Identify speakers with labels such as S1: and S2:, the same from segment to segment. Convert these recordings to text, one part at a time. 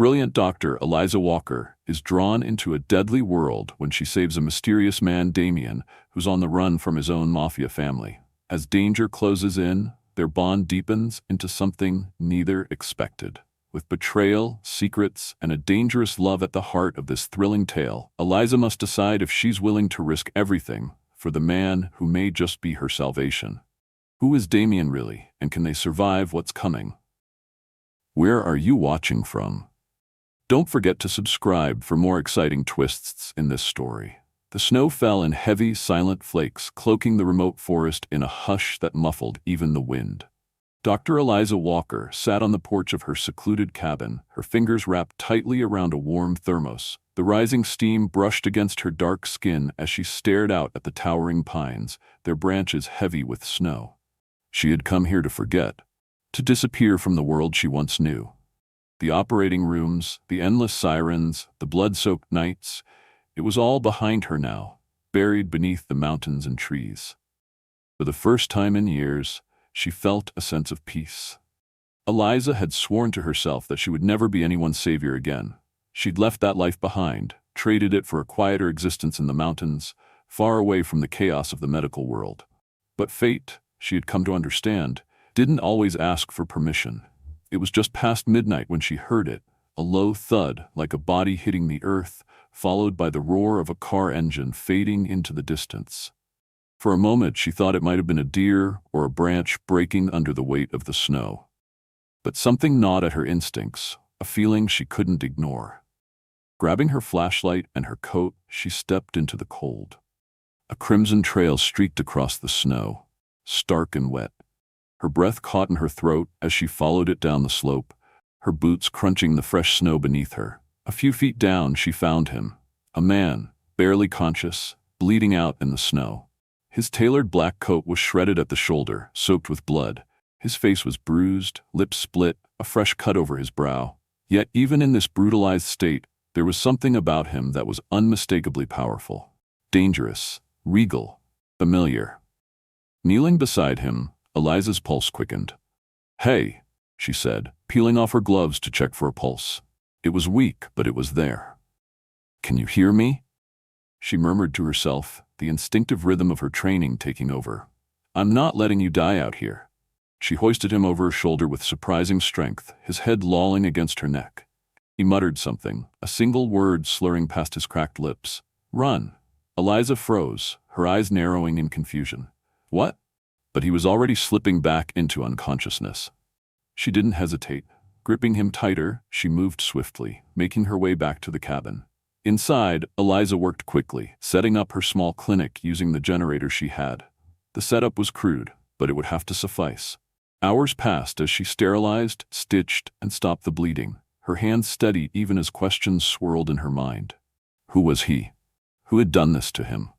S1: brilliant doctor, Eliza Walker, is drawn into a deadly world when she saves a mysterious man, Damien, who's on the run from his own mafia family. As danger closes in, their bond deepens into something neither expected. With betrayal, secrets, and a dangerous love at the heart of this thrilling tale, Eliza must decide if she's willing to risk everything for the man who may just be her salvation. Who is Damien really, and can they survive what's coming? Where are you watching from? Don't forget to subscribe for more exciting twists in this story. The snow fell in heavy, silent flakes, cloaking the remote forest in a hush that muffled even the wind. Dr. Eliza Walker sat on the porch of her secluded cabin, her fingers wrapped tightly around a warm thermos. The rising steam brushed against her dark skin as she stared out at the towering pines, their branches heavy with snow. She had come here to forget, to disappear from the world she once knew. The operating rooms, the endless sirens, the blood-soaked nights, it was all behind her now, buried beneath the mountains and trees. For the first time in years, she felt a sense of peace. Eliza had sworn to herself that she would never be anyone's savior again. She'd left that life behind, traded it for a quieter existence in the mountains, far away from the chaos of the medical world. But fate, she had come to understand, didn't always ask for permission. It was just past midnight when she heard it, a low thud like a body hitting the earth, followed by the roar of a car engine fading into the distance. For a moment she thought it might have been a deer or a branch breaking under the weight of the snow. But something gnawed at her instincts, a feeling she couldn't ignore. Grabbing her flashlight and her coat, she stepped into the cold. A crimson trail streaked across the snow, stark and wet. Her breath caught in her throat as she followed it down the slope, her boots crunching the fresh snow beneath her. A few feet down, she found him, a man, barely conscious, bleeding out in the snow. His tailored black coat was shredded at the shoulder, soaked with blood. His face was bruised, lips split, a fresh cut over his brow. Yet even in this brutalized state, there was something about him that was unmistakably powerful. Dangerous, regal, familiar. Kneeling beside him, Eliza's pulse quickened. "Hey," she said, peeling off her gloves to check for a pulse. It was weak, but it was there. "Can you hear me?" she murmured to herself, the instinctive rhythm of her training taking over. "I'm not letting you die out here." She hoisted him over her shoulder with surprising strength, his head lolling against her neck. He muttered something, a single word slurring past his cracked lips. "Run." Eliza froze, her eyes narrowing in confusion. "What?" But he was already slipping back into unconsciousness. She didn't hesitate. Gripping him tighter, she moved swiftly, making her way back to the cabin. Inside, Eliza worked quickly, setting up her small clinic using the generator she had. The setup was crude, but it would have to suffice. Hours passed as she sterilized, stitched, and stopped the bleeding, her hands steady even as questions swirled in her mind. Who was he? Who had done this to him?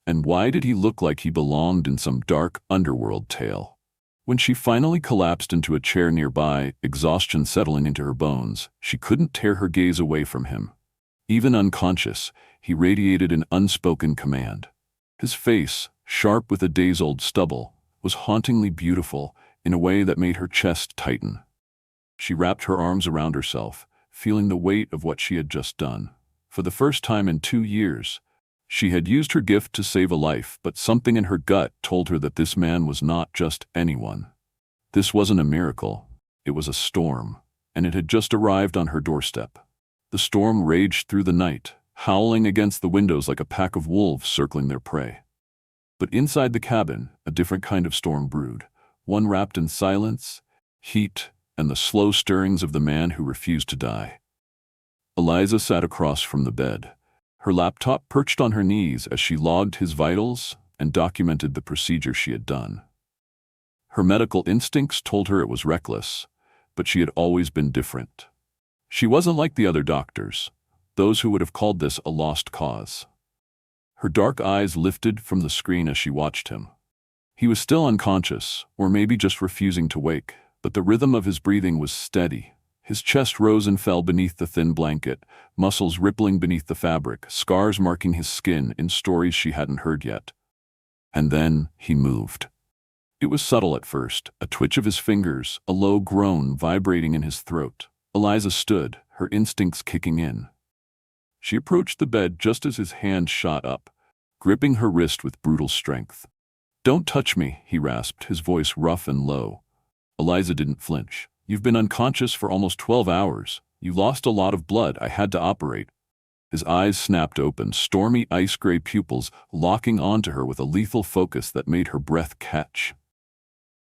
S1: And why did he look like he belonged in some dark underworld tale? When she finally collapsed into a chair nearby, exhaustion settling into her bones, she couldn't tear her gaze away from him. Even unconscious, he radiated an unspoken command. His face, sharp with a day's-old stubble, was hauntingly beautiful in a way that made her chest tighten. She wrapped her arms around herself, feeling the weight of what she had just done. For the first time in 2 years, she had used her gift to save a life, but something in her gut told her that this man was not just anyone. This wasn't a miracle. It was a storm, and it had just arrived on her doorstep. The storm raged through the night, howling against the windows like a pack of wolves circling their prey. But inside the cabin, a different kind of storm brewed, one wrapped in silence, heat, and the slow stirrings of the man who refused to die. Eliza sat across from the bed, her laptop perched on her knees as she logged his vitals and documented the procedure she had done. Her medical instincts told her it was reckless, but she had always been different. She wasn't like the other doctors, those who would have called this a lost cause. Her dark eyes lifted from the screen as she watched him. He was still unconscious, or maybe just refusing to wake, but the rhythm of his breathing was steady. His chest rose and fell beneath the thin blanket, muscles rippling beneath the fabric, scars marking his skin in stories she hadn't heard yet. And then he moved. It was subtle at first, a twitch of his fingers, a low groan vibrating in his throat. Eliza stood, her instincts kicking in. She approached the bed just as his hand shot up, gripping her wrist with brutal strength. "Don't touch me," he rasped, his voice rough and low. Eliza didn't flinch. "You've been unconscious for almost 12 hours. You lost a lot of blood. I had to operate." His eyes snapped open, stormy ice-gray pupils locking onto her with a lethal focus that made her breath catch.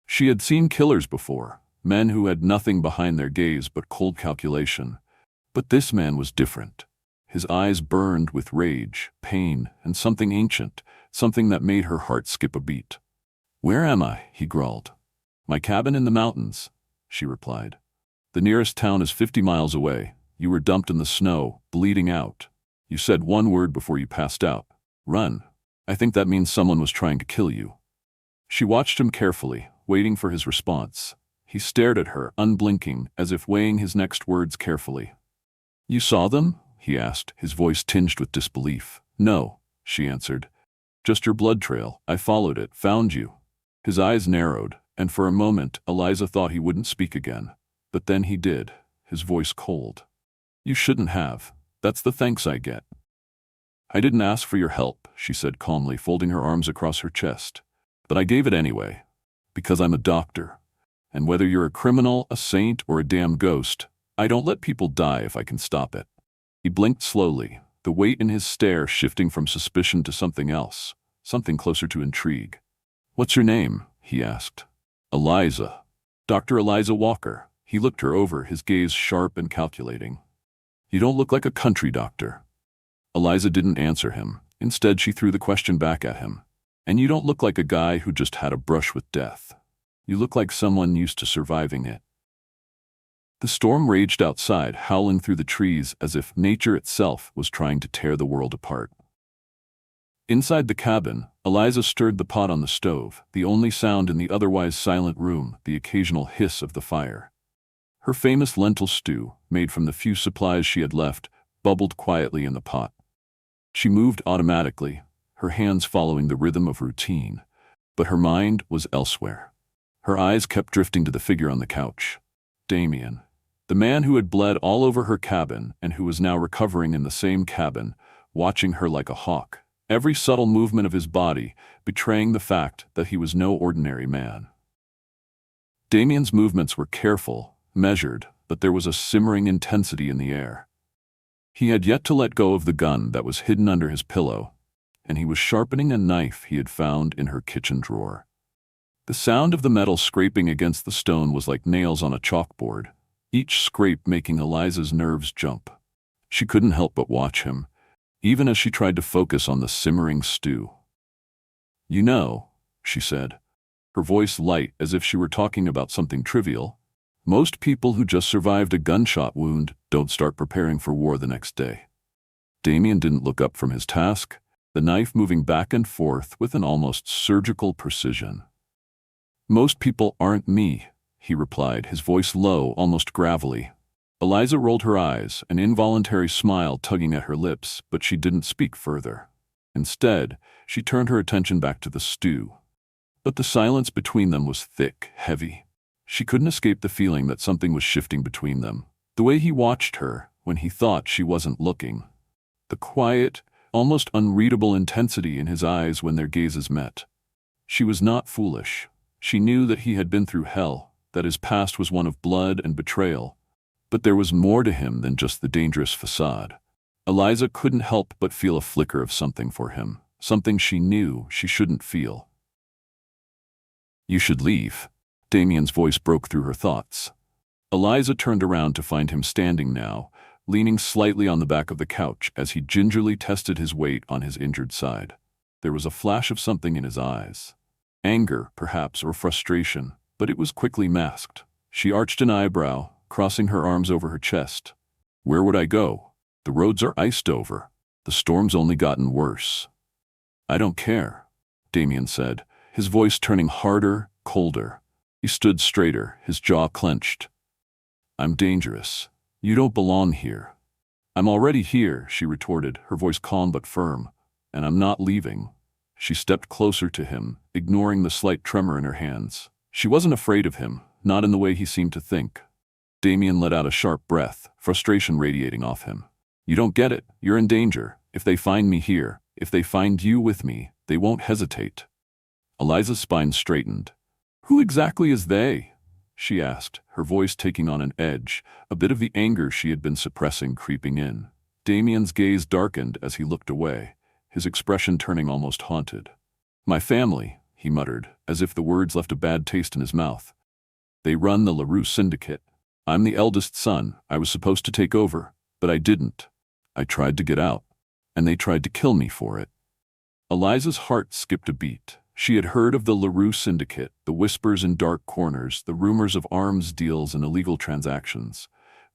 S1: She had seen killers before, men who had nothing behind their gaze but cold calculation. But this man was different. His eyes burned with rage, pain, and something ancient, something that made her heart skip a beat. "Where am I?" he growled. "My cabin in the mountains," she replied. "The nearest town is 50 miles away. You were dumped in the snow, bleeding out. You said one word before you passed out. Run. I think that means someone was trying to kill you." She watched him carefully, waiting for his response. He stared at her, unblinking, as if weighing his next words carefully. "You saw them?" he asked, his voice tinged with disbelief. "No," she answered. "Just your blood trail. I followed it, found you." His eyes narrowed, and for a moment Eliza thought he wouldn't speak again. But then he did, his voice cold. "You shouldn't have. That's the thanks I get." "I didn't ask for your help," she said calmly, folding her arms across her chest. "But I gave it anyway. Because I'm a doctor. And whether you're a criminal, a saint, or a damn ghost, I don't let people die if I can stop it." He blinked slowly, the weight in his stare shifting from suspicion to something else, something closer to intrigue. "What's your name?" he asked. "Eliza. Dr. Eliza Walker." He looked her over, his gaze sharp and calculating. "You don't look like a country doctor." Eliza didn't answer him. Instead, she threw the question back at him. "And you don't look like a guy who just had a brush with death. You look like someone used to surviving it." The storm raged outside, howling through the trees as if nature itself was trying to tear the world apart. Inside the cabin, Eliza stirred the pot on the stove, the only sound in the otherwise silent room, the occasional hiss of the fire. Her famous lentil stew, made from the few supplies she had left, bubbled quietly in the pot. She moved automatically, her hands following the rhythm of routine, but her mind was elsewhere. Her eyes kept drifting to the figure on the couch. Damien, the man who had bled all over her cabin and who was now recovering in the same cabin, watching her like a hawk, every subtle movement of his body betraying the fact that he was no ordinary man. Damien's movements were careful, measured, but there was a simmering intensity in the air. He had yet to let go of the gun that was hidden under his pillow, and he was sharpening a knife he had found in her kitchen drawer. The sound of the metal scraping against the stone was like nails on a chalkboard, each scrape making Eliza's nerves jump. She couldn't help but watch him, even as she tried to focus on the simmering stew. "You know," she said, her voice light as if she were talking about something trivial, "most people who just survived a gunshot wound don't start preparing for war the next day." Damien didn't look up from his task, the knife moving back and forth with an almost surgical precision. "Most people aren't me," he replied, his voice low, almost gravelly. Eliza rolled her eyes, an involuntary smile tugging at her lips, but she didn't speak further. Instead, she turned her attention back to the stew. But the silence between them was thick, heavy. She couldn't escape the feeling that something was shifting between them. The way he watched her when he thought she wasn't looking. The quiet, almost unreadable intensity in his eyes when their gazes met. She was not foolish. She knew that he had been through hell, that his past was one of blood and betrayal. But there was more to him than just the dangerous facade. Eliza couldn't help but feel a flicker of something for him, something she knew she shouldn't feel. "You should leave." Damien's voice broke through her thoughts. Eliza turned around to find him standing now, leaning slightly on the back of the couch as he gingerly tested his weight on his injured side. There was a flash of something in his eyes. Anger, perhaps, or frustration, but it was quickly masked. She arched an eyebrow, crossing her arms over her chest. "Where would I go? The roads are iced over. The storm's only gotten worse." "I don't care," Damien said, his voice turning harder, colder. He stood straighter, his jaw clenched. "I'm dangerous. You don't belong here." "I'm already here," she retorted, her voice calm but firm. "And I'm not leaving." She stepped closer to him, ignoring the slight tremor in her hands. She wasn't afraid of him, not in the way he seemed to think. Damien let out a sharp breath, frustration radiating off him. You don't get it. You're in danger. If they find me here, if they find you with me, they won't hesitate. Eliza's spine straightened. Who exactly is they? She asked, her voice taking on an edge, a bit of the anger she had been suppressing creeping in. Damien's gaze darkened as he looked away, his expression turning almost haunted. My family, he muttered, as if the words left a bad taste in his mouth. They run the LaRue Syndicate. I'm the eldest son. I was supposed to take over, but I didn't. I tried to get out, and they tried to kill me for it. Eliza's heart skipped a beat. She had heard of the LaRue Syndicate, the whispers in dark corners, the rumors of arms deals and illegal transactions.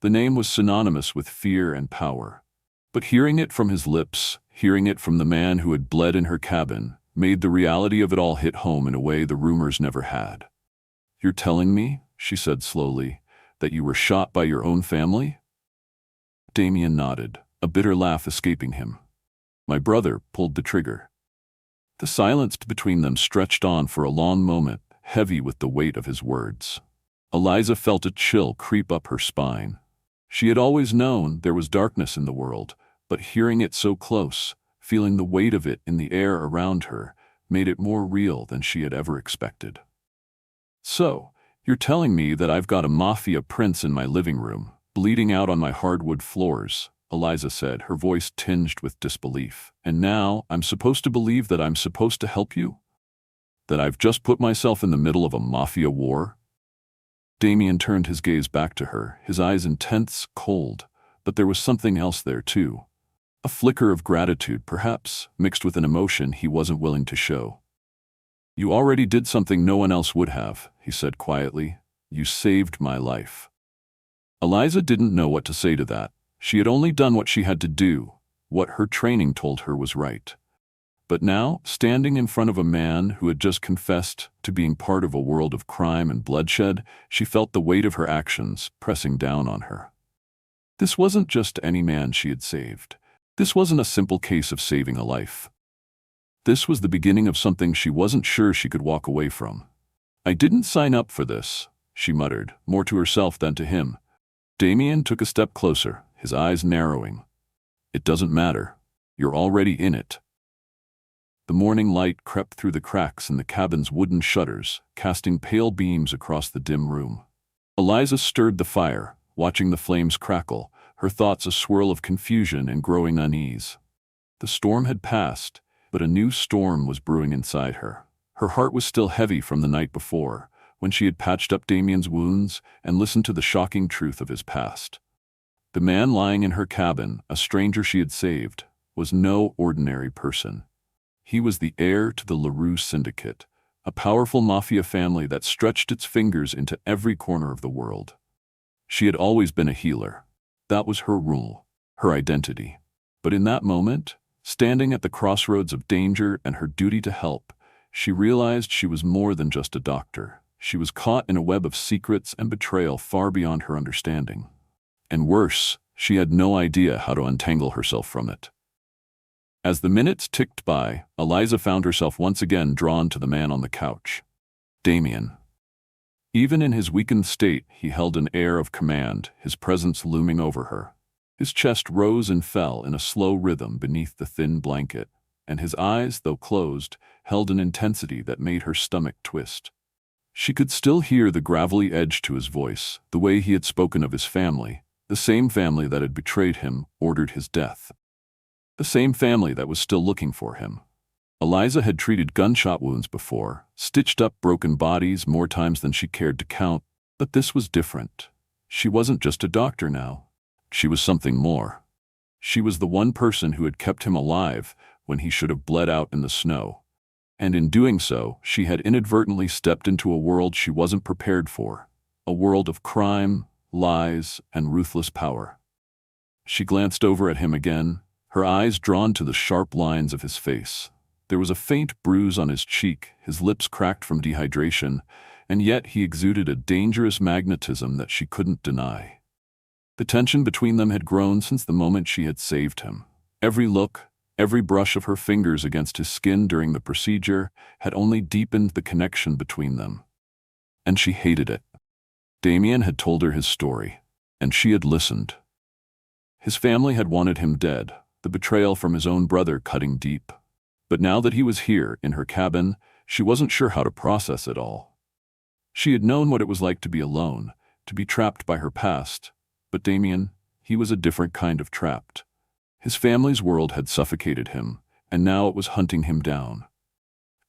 S1: The name was synonymous with fear and power. But hearing it from his lips, hearing it from the man who had bled in her cabin, made the reality of it all hit home in a way the rumors never had. You're telling me, she said slowly, that you were shot by your own family? Damien nodded, a bitter laugh escaping him. My brother pulled the trigger. The silence between them stretched on for a long moment, heavy with the weight of his words. Eliza felt a chill creep up her spine. She had always known there was darkness in the world, but hearing it so close, feeling the weight of it in the air around her, made it more real than she had ever expected. So, you're telling me that I've got a mafia prince in my living room, bleeding out on my hardwood floors, Eliza said, her voice tinged with disbelief. And now, I'm supposed to believe that I'm supposed to help you? That I've just put myself in the middle of a mafia war? Damien turned his gaze back to her, his eyes intense, cold, but there was something else there too. A flicker of gratitude, perhaps, mixed with an emotion he wasn't willing to show. You already did something no one else would have, he said quietly. You saved my life. Eliza didn't know what to say to that. She had only done what she had to do, what her training told her was right. But now, standing in front of a man who had just confessed to being part of a world of crime and bloodshed, she felt the weight of her actions pressing down on her. This wasn't just any man she had saved. This wasn't a simple case of saving a life. This was the beginning of something she wasn't sure she could walk away from. I didn't sign up for this, she muttered, more to herself than to him. Damien took a step closer, his eyes narrowing. It doesn't matter. You're already in it. The morning light crept through the cracks in the cabin's wooden shutters, casting pale beams across the dim room. Eliza stirred the fire, watching the flames crackle, her thoughts a swirl of confusion and growing unease. The storm had passed, but a new storm was brewing inside her. Her heart was still heavy from the night before, when she had patched up Damien's wounds and listened to the shocking truth of his past. The man lying in her cabin, a stranger she had saved, was no ordinary person. He was the heir to the LaRue Syndicate, a powerful mafia family that stretched its fingers into every corner of the world. She had always been a healer. That was her rule, her identity. But in that moment, standing at the crossroads of danger and her duty to help, she realized she was more than just a doctor. She was caught in a web of secrets and betrayal far beyond her understanding. And worse, she had no idea how to untangle herself from it. As the minutes ticked by, Eliza found herself once again drawn to the man on the couch. Damien. Even in his weakened state, he held an air of command, his presence looming over her. His chest rose and fell in a slow rhythm beneath the thin blanket, and his eyes, though closed, held an intensity that made her stomach twist. She could still hear the gravelly edge to his voice, the way he had spoken of his family, the same family that had betrayed him, ordered his death. The same family that was still looking for him. Eliza had treated gunshot wounds before, stitched up broken bodies more times than she cared to count, but this was different. She wasn't just a doctor now. She was something more. She was the one person who had kept him alive when he should have bled out in the snow. And in doing so, she had inadvertently stepped into a world she wasn't prepared for, a world of crime, lies, and ruthless power. She glanced over at him again, her eyes drawn to the sharp lines of his face. There was a faint bruise on his cheek, his lips cracked from dehydration, and yet he exuded a dangerous magnetism that she couldn't deny. The tension between them had grown since the moment she had saved him. Every look, every brush of her fingers against his skin during the procedure had only deepened the connection between them. And she hated it. Damien had told her his story, and she had listened. His family had wanted him dead, the betrayal from his own brother cutting deep. But now that he was here, in her cabin, she wasn't sure how to process it all. She had known what it was like to be alone, to be trapped by her past, but Damien, he was a different kind of trapped. His family's world had suffocated him, and now it was hunting him down.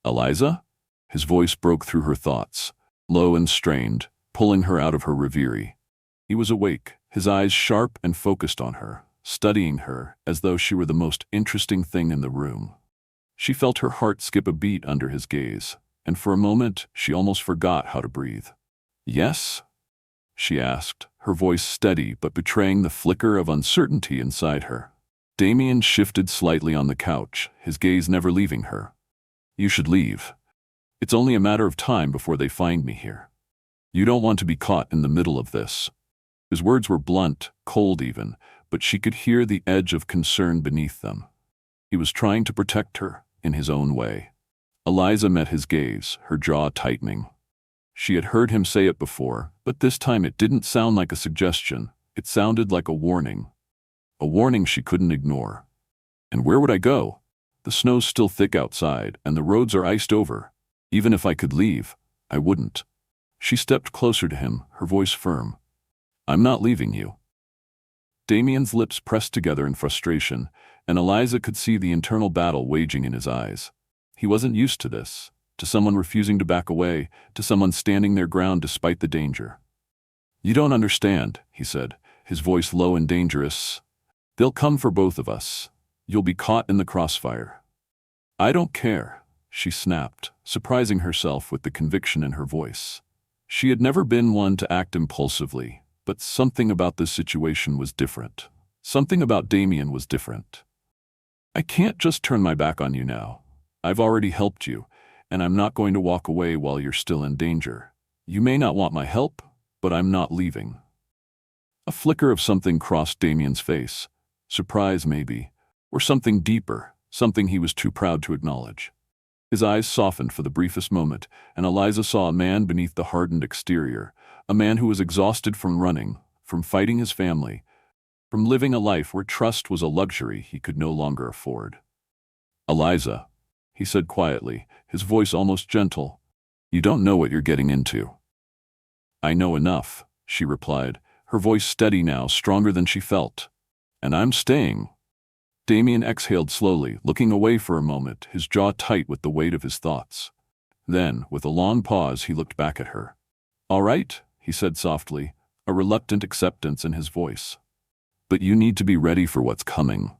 S1: Eliza? His voice broke through her thoughts, low and strained, pulling her out of her reverie. He was awake, his eyes sharp and focused on her, studying her as though she were the most interesting thing in the room. She felt her heart skip a beat under his gaze, and for a moment she almost forgot how to breathe. "Yes?" she asked, her voice steady but betraying the flicker of uncertainty inside her. Damien shifted slightly on the couch, his gaze never leaving her. "You should leave. It's only a matter of time before they find me here. You don't want to be caught in the middle of this." His words were blunt, cold even, but she could hear the edge of concern beneath them. He was trying to protect her, in his own way. Eliza met his gaze, her jaw tightening. She had heard him say it before, but this time it didn't sound like a suggestion. It sounded like a warning. A warning she couldn't ignore. "And where would I go? The snow's still thick outside, and the roads are iced over. Even if I could leave, I wouldn't." She stepped closer to him, her voice firm. "I'm not leaving you." Damien's lips pressed together in frustration, and Eliza could see the internal battle waging in his eyes. He wasn't used to this, to someone refusing to back away, to someone standing their ground despite the danger. "You don't understand," he said, his voice low and dangerous. "They'll come for both of us. You'll be caught in the crossfire." "I don't care," she snapped, surprising herself with the conviction in her voice. She had never been one to act impulsively, but something about this situation was different. Something about Damien was different. "I can't just turn my back on you now. I've already helped you, and I'm not going to walk away while you're still in danger. You may not want my help, but I'm not leaving." A flicker of something crossed Damien's face. Surprise, maybe, or something deeper, something he was too proud to acknowledge. His eyes softened for the briefest moment, and Eliza saw a man beneath the hardened exterior, a man who was exhausted from running, from fighting his family, from living a life where trust was a luxury he could no longer afford. "Eliza," he said quietly, his voice almost gentle, "you don't know what you're getting into." "I know enough," she replied, her voice steady now, stronger than she felt. "And I'm staying." Damien exhaled slowly, looking away for a moment, his jaw tight with the weight of his thoughts. Then, with a long pause, he looked back at her. "All right," he said softly, a reluctant acceptance in his voice. "But you need to be ready for what's coming.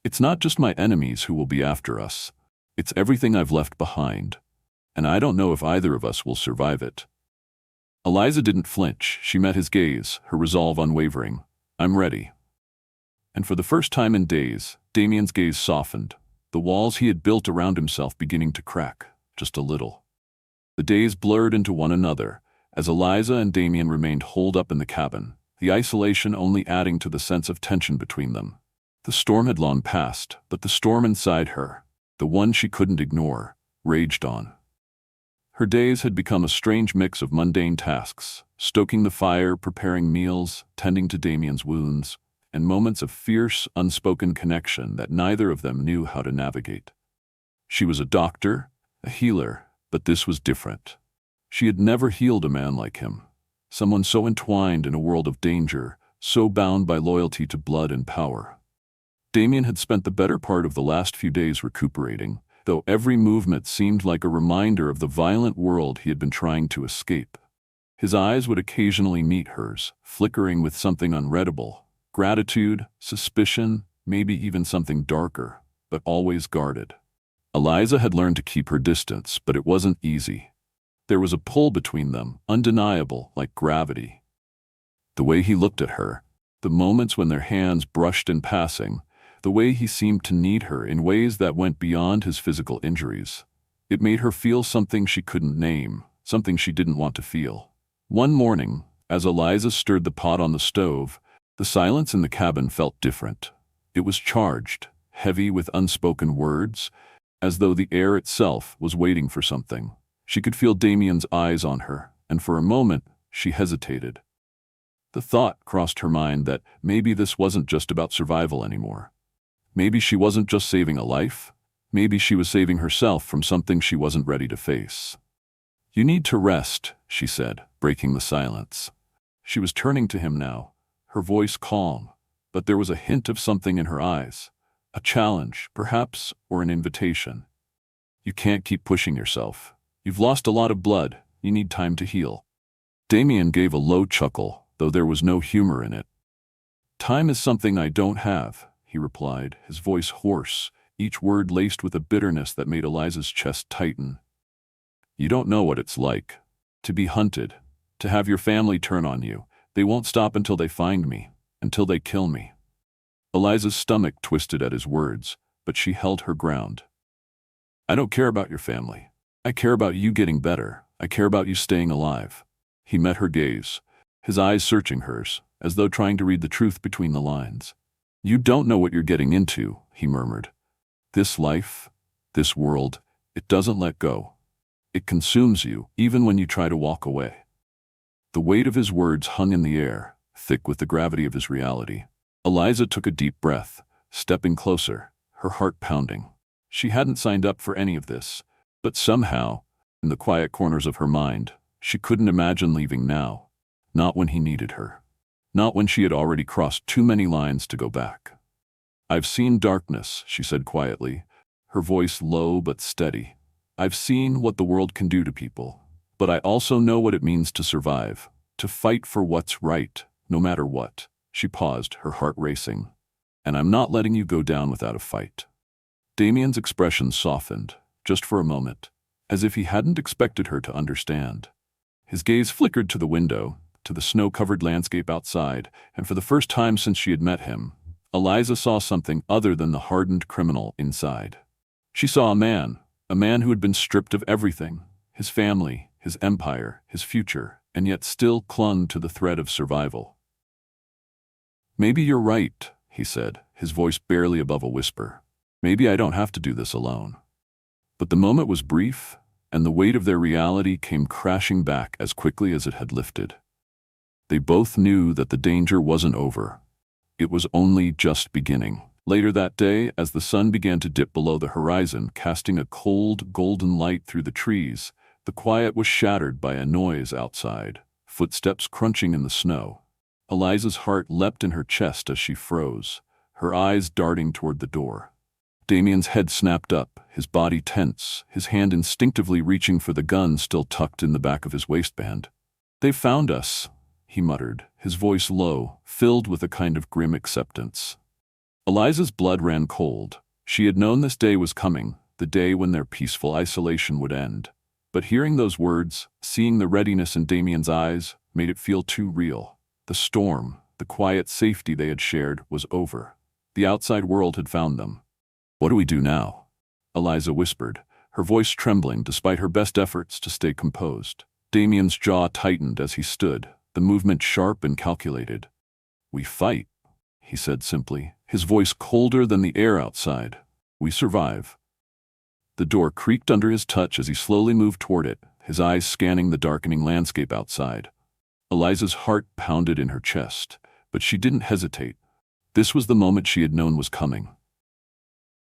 S1: It's not just my enemies who will be after us. It's everything I've left behind. And I don't know if either of us will survive it." Eliza didn't flinch. She met his gaze, her resolve unwavering. "I'm ready." And for the first time in days, Damien's gaze softened, the walls he had built around himself beginning to crack, just a little. The days blurred into one another, as Eliza and Damien remained holed up in the cabin, the isolation only adding to the sense of tension between them. The storm had long passed, but the storm inside her, the one she couldn't ignore, raged on. Her days had become a strange mix of mundane tasks, stoking the fire, preparing meals, tending to Damien's wounds, and moments of fierce, unspoken connection that neither of them knew how to navigate. She was a doctor, a healer, but this was different. She had never healed a man like him, someone so entwined in a world of danger, so bound by loyalty to blood and power. Damien had spent the better part of the last few days recuperating, though every movement seemed like a reminder of the violent world he had been trying to escape. His eyes would occasionally meet hers, flickering with something unreadable. Gratitude, suspicion, maybe even something darker, but always guarded. Eliza had learned to keep her distance, but it wasn't easy. There was a pull between them, undeniable, like gravity. The way he looked at her, the moments when their hands brushed in passing, the way he seemed to need her in ways that went beyond his physical injuries. It made her feel something she couldn't name, something she didn't want to feel. One morning, as Eliza stirred the pot on the stove, the silence in the cabin felt different. It was charged, heavy with unspoken words, as though the air itself was waiting for something. She could feel Damien's eyes on her, and for a moment, She hesitated. The thought crossed her mind that maybe this wasn't just about survival anymore. Maybe she wasn't just saving a life. Maybe she was saving herself from something she wasn't ready to face. "You need to rest," she said, breaking the silence. She was turning to him now, her voice calm, but there was a hint of something in her eyes. A challenge, perhaps, or an invitation. "You can't keep pushing yourself. You've lost a lot of blood. You need time to heal." Damien gave a low chuckle, though there was no humor in it. "Time is something I don't have," he replied, his voice hoarse, each word laced with a bitterness that made Eliza's chest tighten. "You don't know what it's like. To be hunted. To have your family turn on you. They won't stop until they find me. Until they kill me." Eliza's stomach twisted at his words, but she held her ground. "I don't care about your family. I care about you getting better. I care about you staying alive." He met her gaze, his eyes searching hers, as though trying to read the truth between the lines. "You don't know what you're getting into," he murmured. "This life, this world, it doesn't let go. It consumes you, even when you try to walk away." The weight of his words hung in the air, thick with the gravity of his reality. Eliza took a deep breath, stepping closer, her heart pounding. She hadn't signed up for any of this, but somehow, in the quiet corners of her mind, she couldn't imagine leaving now. Not when he needed her. Not when she had already crossed too many lines to go back. "I've seen darkness," she said quietly, her voice low but steady. "I've seen what the world can do to people, but I also know what it means to survive, to fight for what's right, no matter what." She paused, her heart racing. "And I'm not letting you go down without a fight." Damien's expression softened, just for a moment, as if he hadn't expected her to understand. His gaze flickered to the window, to the snow-covered landscape outside, and for the first time since she had met him, Eliza saw something other than the hardened criminal inside. She saw a man who had been stripped of everything, his family, his empire, his future, and yet still clung to the thread of survival. "Maybe you're right," he said, his voice barely above a whisper. "Maybe I don't have to do this alone." But the moment was brief, and the weight of their reality came crashing back as quickly as it had lifted. They both knew that the danger wasn't over. It was only just beginning. Later that day, as the sun began to dip below the horizon, casting a cold, golden light through the trees, the quiet was shattered by a noise outside, footsteps crunching in the snow. Eliza's heart leapt in her chest as she froze, her eyes darting toward the door. Damien's head snapped up, his body tense, his hand instinctively reaching for the gun still tucked in the back of his waistband. "They've found us," he muttered, his voice low, filled with a kind of grim acceptance. Eliza's blood ran cold. She had known this day was coming, the day when their peaceful isolation would end. But hearing those words, seeing the readiness in Damien's eyes, made it feel too real. The storm, the quiet safety they had shared, was over. The outside world had found them. "What do we do now?" Eliza whispered, her voice trembling despite her best efforts to stay composed. Damien's jaw tightened as he stood, the movement sharp and calculated. "We fight," he said simply, his voice colder than the air outside. "We survive." The door creaked under his touch as he slowly moved toward it, his eyes scanning the darkening landscape outside. Eliza's heart pounded in her chest, but she didn't hesitate. This was the moment she had known was coming.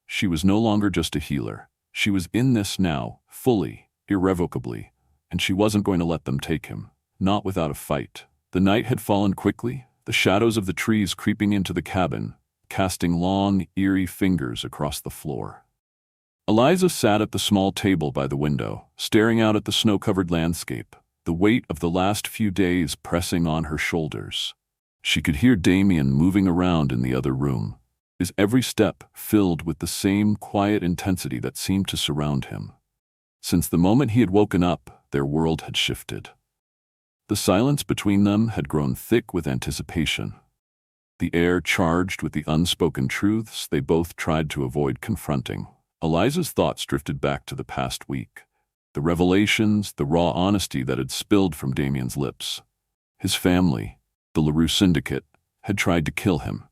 S1: She was no longer just a healer. She was in this now, fully, irrevocably, and she wasn't going to let them take him, not without a fight. The night had fallen quickly, the shadows of the trees creeping into the cabin, casting long, eerie fingers across the floor. Eliza sat at the small table by the window, staring out at the snow-covered landscape, the weight of the last few days pressing on her shoulders. She could hear Damien moving around in the other room, his every step filled with the same quiet intensity that seemed to surround him. Since the moment he had woken up, their world had shifted. The silence between them had grown thick with anticipation, the air charged with the unspoken truths they both tried to avoid confronting. Eliza's thoughts drifted back to the past week, the revelations, the raw honesty that had spilled from Damien's lips. His family, the LaRue Syndicate, had tried to kill him.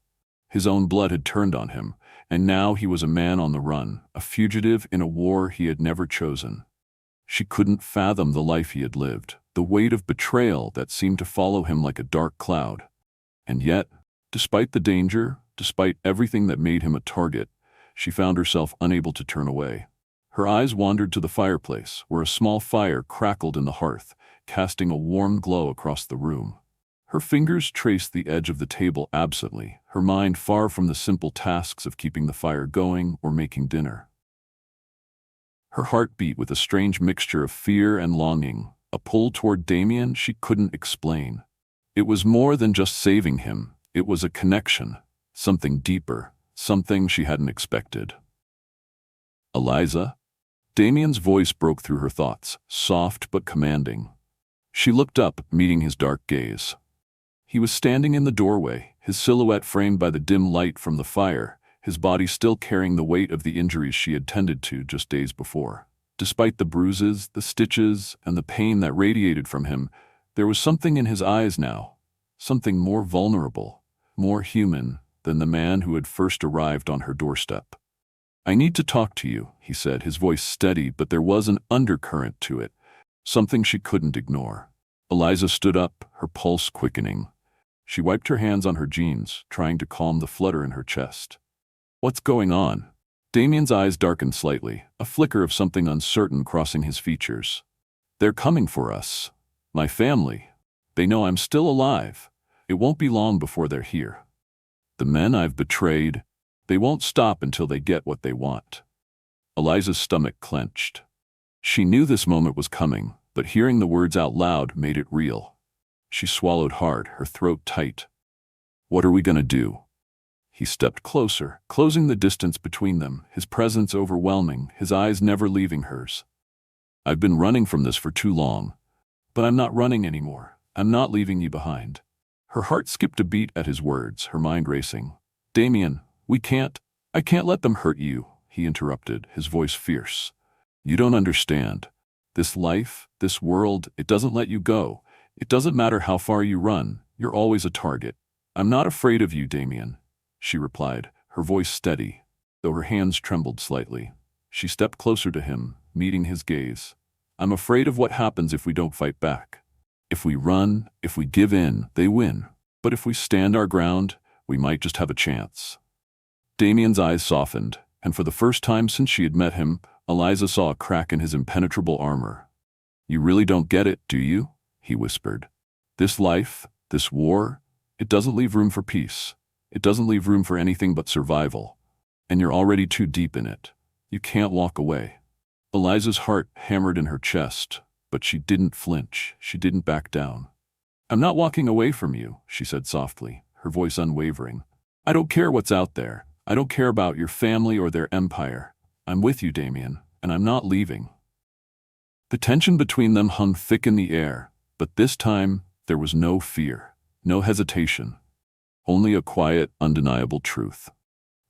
S1: His own blood had turned on him, and now he was a man on the run, a fugitive in a war he had never chosen. She couldn't fathom the life he had lived, the weight of betrayal that seemed to follow him like a dark cloud. And yet, despite the danger, despite everything that made him a target, she found herself unable to turn away. Her eyes wandered to the fireplace, where a small fire crackled in the hearth, casting a warm glow across the room. Her fingers traced the edge of the table absently, her mind far from the simple tasks of keeping the fire going or making dinner. Her heart beat with a strange mixture of fear and longing, a pull toward Damien she couldn't explain. It was more than just saving him, it was a connection, something deeper, something she hadn't expected. Eliza? Damien's voice broke through her thoughts, soft but commanding. She looked up, meeting his dark gaze. He was standing in the doorway, his silhouette framed by the dim light from the fire, his body still carrying the weight of the injuries she had tended to just days before. Despite the bruises, the stitches, and the pain that radiated from him, there was something in his eyes now, something more vulnerable, more human than the man who had first arrived on her doorstep. "I need to talk to you," he said, his voice steady, but there was an undercurrent to it, something she couldn't ignore. Eliza stood up, her pulse quickening. She wiped her hands on her jeans, trying to calm the flutter in her chest. "What's going on?" Damien's eyes darkened slightly, a flicker of something uncertain crossing his features. "They're coming for us. My family. They know I'm still alive. It won't be long before they're here. The men I've betrayed, they won't stop until they get what they want." Eliza's stomach clenched. She knew this moment was coming, but hearing the words out loud made it real. She swallowed hard, her throat tight. "What are we gonna do?" He stepped closer, closing the distance between them, his presence overwhelming, his eyes never leaving hers. "I've been running from this for too long, but I'm not running anymore. I'm not leaving you behind." Her heart skipped a beat at his words, her mind racing. "Damien, I can't let them hurt you," he interrupted, his voice fierce. "You don't understand. This life, this world, it doesn't let you go. It doesn't matter how far you run, you're always a target." "I'm not afraid of you, Damien," she replied, her voice steady, though her hands trembled slightly. She stepped closer to him, meeting his gaze. "I'm afraid of what happens if we don't fight back. If we run, if we give in, they win. But if we stand our ground, we might just have a chance." Damien's eyes softened, and for the first time since she had met him, Eliza saw a crack in his impenetrable armor. "You really don't get it, do you?" he whispered. "This life, this war, it doesn't leave room for peace. It doesn't leave room for anything but survival. And you're already too deep in it. You can't walk away." Eliza's heart hammered in her chest, but she didn't flinch, she didn't back down. "I'm not walking away from you," she said softly, her voice unwavering. "I don't care what's out there. I don't care about your family or their empire. I'm with you, Damien, and I'm not leaving." The tension between them hung thick in the air, but this time there was no fear, no hesitation, only a quiet, undeniable truth.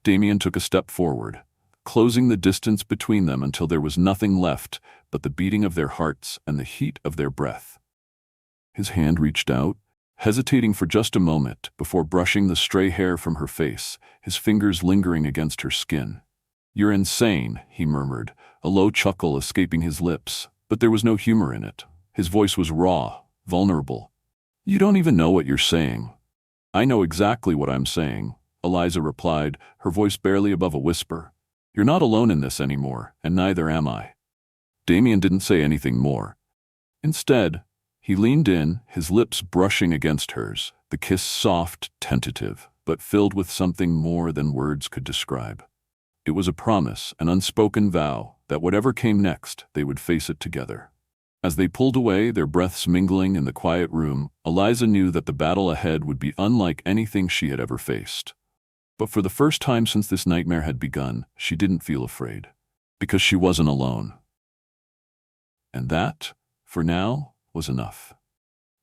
S1: Damien took a step forward, closing the distance between them until there was nothing left but the beating of their hearts and the heat of their breath. His hand reached out, hesitating for just a moment before brushing the stray hair from her face, his fingers lingering against her skin. "You're insane," he murmured, a low chuckle escaping his lips, but there was no humor in it. His voice was raw, vulnerable. "You don't even know what you're saying." "I know exactly what I'm saying," Eliza replied, her voice barely above a whisper. "You're not alone in this anymore, and neither am I." Damien didn't say anything more. Instead, he leaned in, his lips brushing against hers, the kiss soft, tentative, but filled with something more than words could describe. It was a promise, an unspoken vow, that whatever came next, they would face it together. As they pulled away, their breaths mingling in the quiet room, Eliza knew that the battle ahead would be unlike anything she had ever faced. But for the first time since this nightmare had begun, she didn't feel afraid, because she wasn't alone. And that, for now, was enough.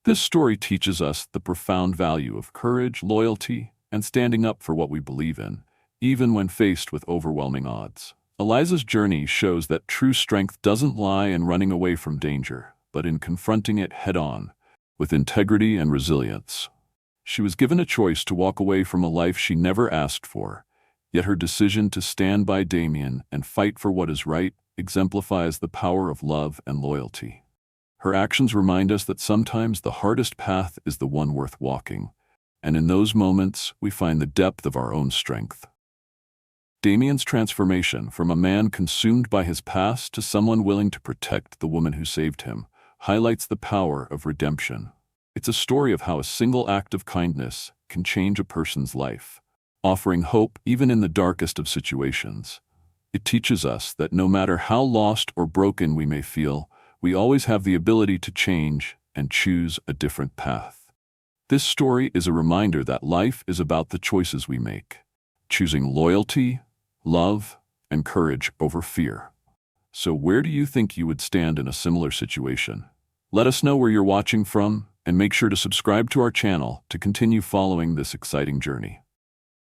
S1: This story teaches us the profound value of courage, loyalty, and standing up for what we believe in, even when faced with overwhelming odds. Eliza's journey shows that true strength doesn't lie in running away from danger, but in confronting it head-on, with integrity and resilience. She was given a choice to walk away from a life she never asked for, yet her decision to stand by Damien and fight for what is right exemplifies the power of love and loyalty. Her actions remind us that sometimes the hardest path is the one worth walking, and in those moments we find the depth of our own strength. Damien's transformation from a man consumed by his past to someone willing to protect the woman who saved him highlights the power of redemption. It's a story of how a single act of kindness can change a person's life, offering hope even in the darkest of situations. It teaches us that no matter how lost or broken we may feel, we always have the ability to change and choose a different path. This story is a reminder that life is about the choices we make, choosing loyalty, love, and courage over fear. So where do you think you would stand in a similar situation? Let us know where you're watching from, and make sure to subscribe to our channel to continue following this exciting journey.